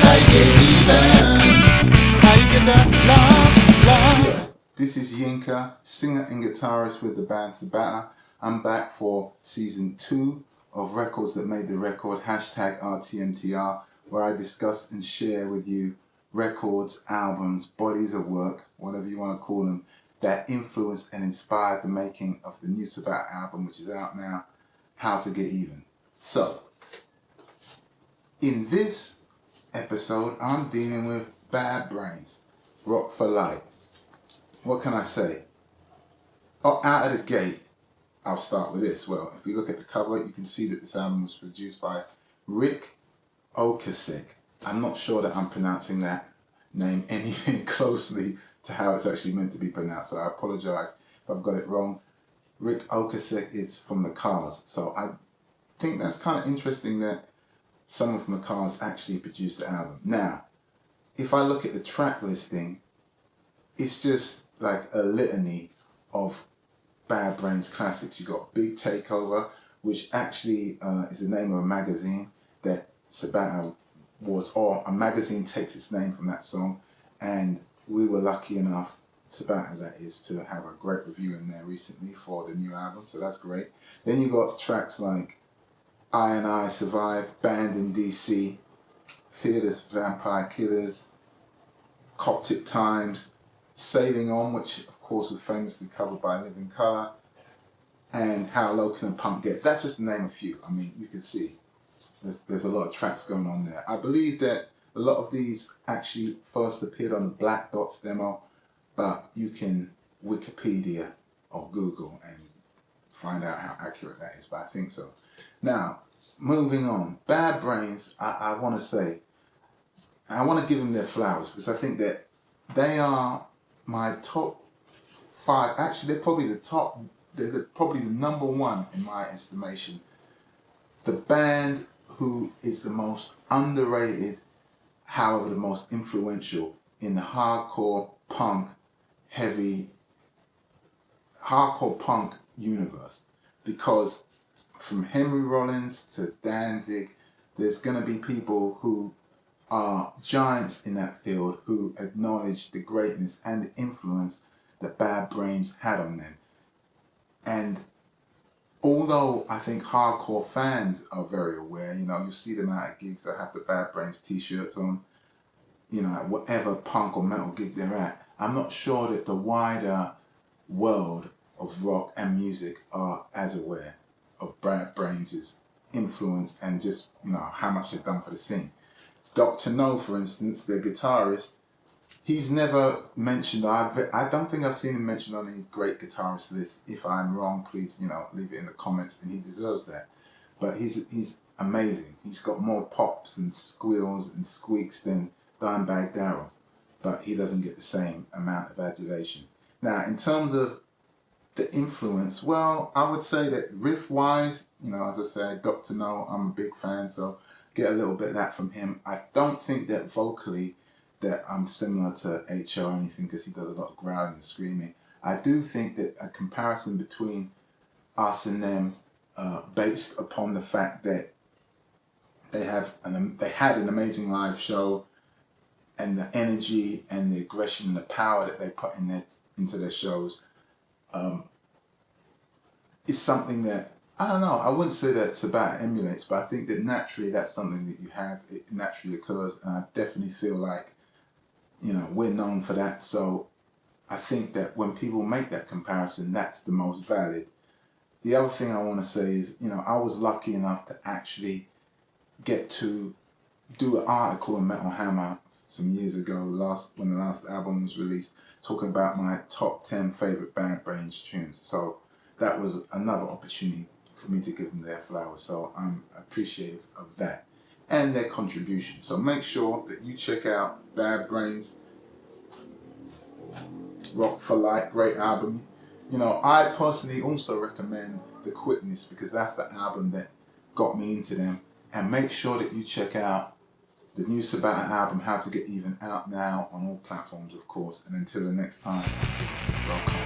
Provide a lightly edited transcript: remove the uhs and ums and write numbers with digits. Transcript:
how you get even. How you get that love, love. This is Yinka, singer and guitarist with the band Sabata. I'm back for season 2 of Records That Made the Record, hashtag RTMTR, where I discuss and share with you records, albums, bodies of work, whatever you want to call them, that influenced and inspired the making of the new Sabata album, which is out now, How to Get Even. So, in this episode, I'm dealing with Bad Brains, Rock for Life. What can I say? Oh, out of the gate, I'll start with this. Well, if you look at the cover, you can see that this album was produced by Rick Ocasek. I'm not sure that I'm pronouncing that name anything closely to how it's actually meant to be pronounced, so I apologize if I've got it wrong. Rick Ocasek is from the Cars, so I think that's kind of interesting that someone from the Cars actually produced the album. Now, if I look at the track listing, it's just like a litany of Bad Brains classics. You got Big Takeover, which actually is the name of a magazine that Sabata was, or a magazine takes its name from that song, and we were lucky enough, Sabata that is, to have a great review in there recently for the new album, so that's great. Then you got tracks like I and I Survive, Banned in DC, Fearless Vampire Killers, Coptic Times, Sailing On, which of course was famously covered by Living Colour, and How Low Can a Punk Get. That's just to name a few. I mean, you can see there's a lot of tracks going on there. I believe that a lot of these actually first appeared on the Black Dots demo, but you can Wikipedia or Google and find out how accurate that is, but I think so. Now, moving on. Bad Brains, I want to say, I want to give them their flowers because I think that they are my top 5. Actually, they're probably probably the number 1 in my estimation. The band who is the most underrated, however the most influential in the hardcore punk universe. Because from Henry Rollins to Danzig, there's going to be people who are giants in that field who acknowledge the greatness and the influence that Bad Brains had on them. And although I think hardcore fans are very aware, you know, you see them out at gigs that have the Bad Brains t-shirts on, you know, at whatever punk or metal gig they're at, I'm not sure that the wider world of rock and music are as aware of Bad Brains' influence and just, you know, how much they've done for the scene. Dr. No, for instance, the guitarist, he's never mentioned, I don't think I've seen him mentioned on any great guitarist list. If I'm wrong, please, you know, leave it in the comments, and he deserves that. But he's amazing. He's got more pops and squeals and squeaks than Dimebag Darrell, but he doesn't get the same amount of adulation. Now, in terms of the influence, well, I would say that riff-wise, you know, as I said, Dr. No, I'm a big fan, so get a little bit of that from him. I don't think that vocally that I'm similar to H.O. or anything, because he does a lot of growling and screaming. I do think that a comparison between us and them, based upon the fact that they had an amazing live show, and the energy and the aggression and the power that they put into their shows, is something that, I don't know, I wouldn't say that Sabata emulates, but I think that naturally that's something that you have, it naturally occurs, and I definitely feel like, you know, we're known for that, so I think that when people make that comparison, that's the most valid. The other thing I want to say is, you know, I was lucky enough to actually get to do an article in Metal Hammer some years ago, when the last album was released, talking about my top 10 favourite Bad Brains tunes. So that was another opportunity for me to give them their flowers. So I'm appreciative of that and their contribution. So make sure that you check out Bad Brains, Rock for Life, great album. You know, I personally also recommend The Quickness, because that's the album that got me into them. And make sure that you check out the new Sabata album, How to Get Even, out now on all platforms, of course. And until the next time, welcome.